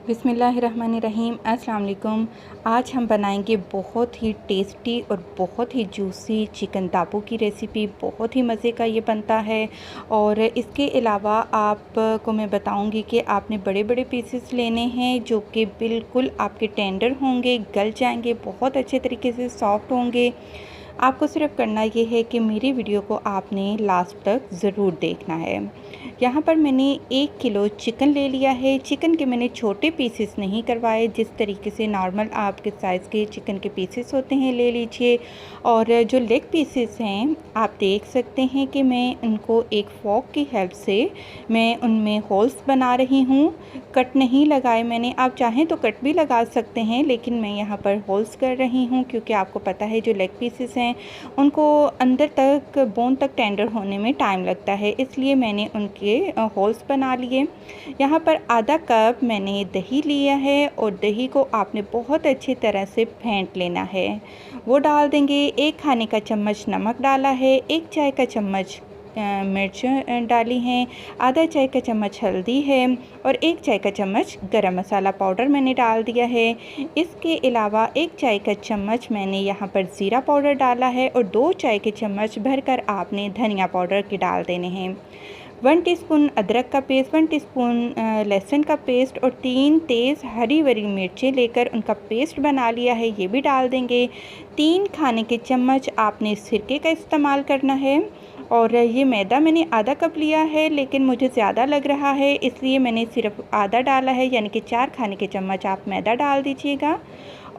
बिस्मिल्लाहिर्रहमानिर्रहीम। अस्सलाम वालेकुम। आज हम बनाएंगे बहुत ही टेस्टी और बहुत ही जूसी चिकन दाबू की रेसिपी। बहुत ही मज़े का ये बनता है। और इसके अलावा आपको मैं बताऊंगी कि आपने बड़े बड़े पीसेस लेने हैं जो कि बिल्कुल आपके टेंडर होंगे, गल जाएंगे, बहुत अच्छे तरीके से सॉफ्ट होंगे। आपको सिर्फ करना ये है कि मेरी वीडियो को आपने लास्ट तक ज़रूर देखना है। यहाँ पर मैंने 1 किलो चिकन ले लिया है। चिकन के मैंने छोटे पीसेस नहीं करवाए, जिस तरीके से नॉर्मल आपके साइज़ के चिकन के पीसेस होते हैं ले लीजिए। और जो लेग पीसेस हैं आप देख सकते हैं कि मैं उनको एक फॉर्क की हेल्प से मैं उनमें होल्स बना रही हूँ। कट नहीं लगाए मैंने, आप चाहें तो कट भी लगा सकते हैं, लेकिन मैं यहाँ पर होल्स कर रही हूँ क्योंकि आपको पता है जो लेग पीसेस हैं उनको अंदर तक बोन तक टेंडर होने में टाइम लगता है, इसलिए मैंने उनके होल्स बना लिए। यहाँ पर आधा कप मैंने दही लिया है और दही को आपने बहुत अच्छी तरह से फेंट लेना है। वो डाल देंगे। 1 खाने का चम्मच नमक डाला है, 1 चाय का चम्मच मिर्च डाली हैं, आधा चाय का चम्मच हल्दी है और 1 चाय का चम्मच गरम मसाला पाउडर मैंने डाल दिया है। इसके अलावा 1 चाय का चम्मच मैंने यहाँ पर ज़ीरा पाउडर डाला है और 2 चाय के चम्मच भरकर आपने धनिया पाउडर के डाल देने हैं। 1 टीस्पून अदरक का पेस्ट, 1 टीस्पून लहसुन का पेस्ट और 3 तेज़ हरी भरी मिर्चें लेकर उनका पेस्ट बना लिया है, ये भी डाल देंगे। 3 खाने के चम्मच आपने सिरके का इस्तेमाल करना है। और ये मैदा मैंने आधा कप लिया है, लेकिन मुझे ज़्यादा लग रहा है इसलिए मैंने सिर्फ आधा डाला है, यानी कि 4 खाने के चम्मच आप मैदा डाल दीजिएगा।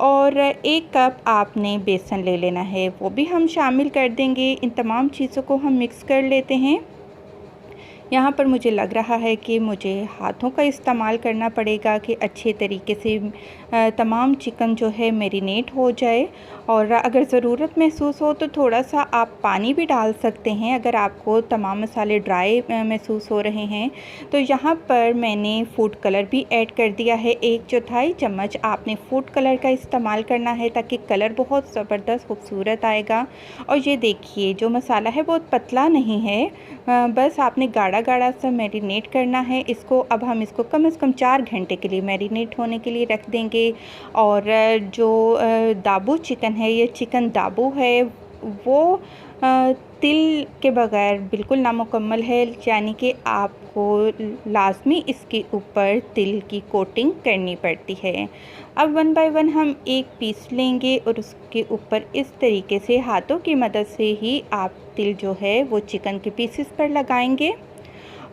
और 1 कप आपने बेसन ले लेना है, वो भी हम शामिल कर देंगे। इन तमाम चीज़ों को हम मिक्स कर लेते हैं। यहाँ पर मुझे लग रहा है कि मुझे हाथों का इस्तेमाल करना पड़ेगा कि अच्छे तरीके से तमाम चिकन जो है मैरिनेट हो जाए। और अगर ज़रूरत महसूस हो तो थोड़ा सा आप पानी भी डाल सकते हैं अगर आपको तमाम मसाले ड्राई महसूस हो रहे हैं। तो यहाँ पर मैंने फूड कलर भी ऐड कर दिया है। 1/4 चम्मच आपने फूड कलर का इस्तेमाल करना है ताकि कलर बहुत ज़बरदस्त खूबसूरत आएगा। और ये देखिए जो मसाला है बहुत पतला नहीं है, बस आपने गाढ़ा गाढ़ा सा मैरिनेट करना है इसको। अब हम इसको कम से कम 4 घंटे के लिए मैरिनेट होने के लिए रख देंगे। और जो दाबू चिकन है, ये चिकन दाबू है, वो तिल के बगैर बिल्कुल नामुकम्मल है, यानी कि आपको लाजमी इसके ऊपर तिल की कोटिंग करनी पड़ती है। अब 1 बाय 1 हम एक पीस लेंगे और उसके ऊपर इस तरीके से हाथों की मदद से ही आप तिल जो है वो चिकन के पीसेस पर लगाएंगे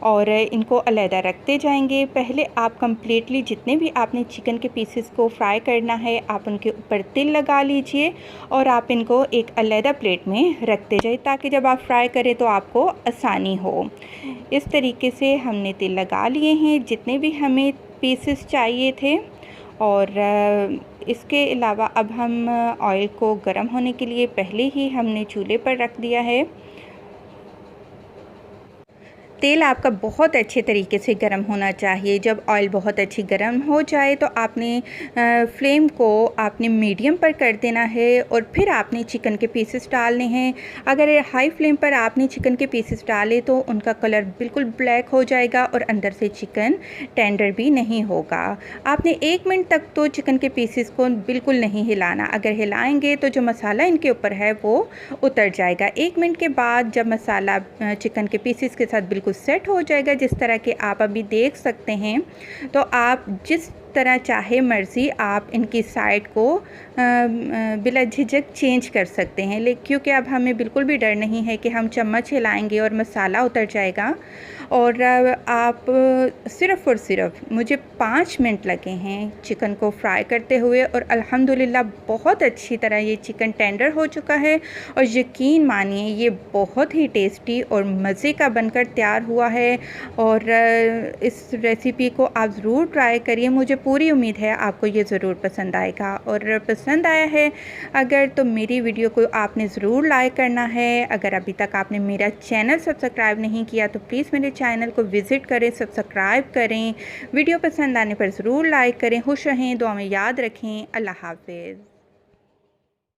और इनको अलहदा रखते जाएंगे। पहले आप कंप्लीटली जितने भी आपने चिकन के पीसेस को फ्राई करना है आप उनके ऊपर तिल लगा लीजिए और आप इनको एक अलहदा प्लेट में रखते जाइए ताकि जब आप फ्राई करें तो आपको आसानी हो। इस तरीके से हमने तिल लगा लिए हैं जितने भी हमें पीसेस चाहिए थे। और इसके अलावा अब हम ऑयल को गर्म होने के लिए पहले ही हमने चूल्हे पर रख दिया है। तेल आपका बहुत अच्छे तरीके से गर्म होना चाहिए। जब ऑयल बहुत अच्छी गर्म हो जाए तो आपने फ्लेम को आपने मीडियम पर कर देना है और फिर आपने चिकन के पीसेस डालने हैं। अगर हाई फ्लेम पर आपने चिकन के पीसेस डाले तो उनका कलर बिल्कुल ब्लैक हो जाएगा और अंदर से चिकन टेंडर भी नहीं होगा। आपने 1 मिनट तक तो चिकन के पीसेस को बिल्कुल नहीं हिलाना, अगर हिलाएंगे तो जो मसाला इनके ऊपर है वो उतर जाएगा। 1 मिनट के बाद जब मसाला चिकन के पीसेस के साथ बिल्कुल सेट हो जाएगा, जिस तरह के आप अभी देख सकते हैं, तो आप जिस तरह चाहे मर्ज़ी आप इनकी साइड को बिला झिझक चेंज कर सकते हैं। लेकिन क्योंकि अब हमें बिल्कुल भी डर नहीं है कि हम चम्मच हिलाएंगे और मसाला उतर जाएगा। और आप सिर्फ़ और सिर्फ मुझे 5 मिनट लगे हैं चिकन को फ्राई करते हुए और अल्हम्दुलिल्लाह बहुत अच्छी तरह ये चिकन टेंडर हो चुका है। और यकीन मानिए ये बहुत ही टेस्टी और मज़े का बनकर तैयार हुआ है। और इस रेसिपी को आप ज़रूर ट्राई करिए, मुझे पूरी उम्मीद है आपको ये ज़रूर पसंद आएगा। और पसंद आया है अगर तो मेरी वीडियो को आपने ज़रूर लाइक करना है। अगर अभी तक आपने मेरा चैनल सब्सक्राइब नहीं किया तो प्लीज़ मेरे चैनल को विज़िट करें, सब्सक्राइब करें। वीडियो पसंद आने पर ज़रूर लाइक करें। खुश रहें, दुआ में याद रखें। अल्लाह हाफ़िज़।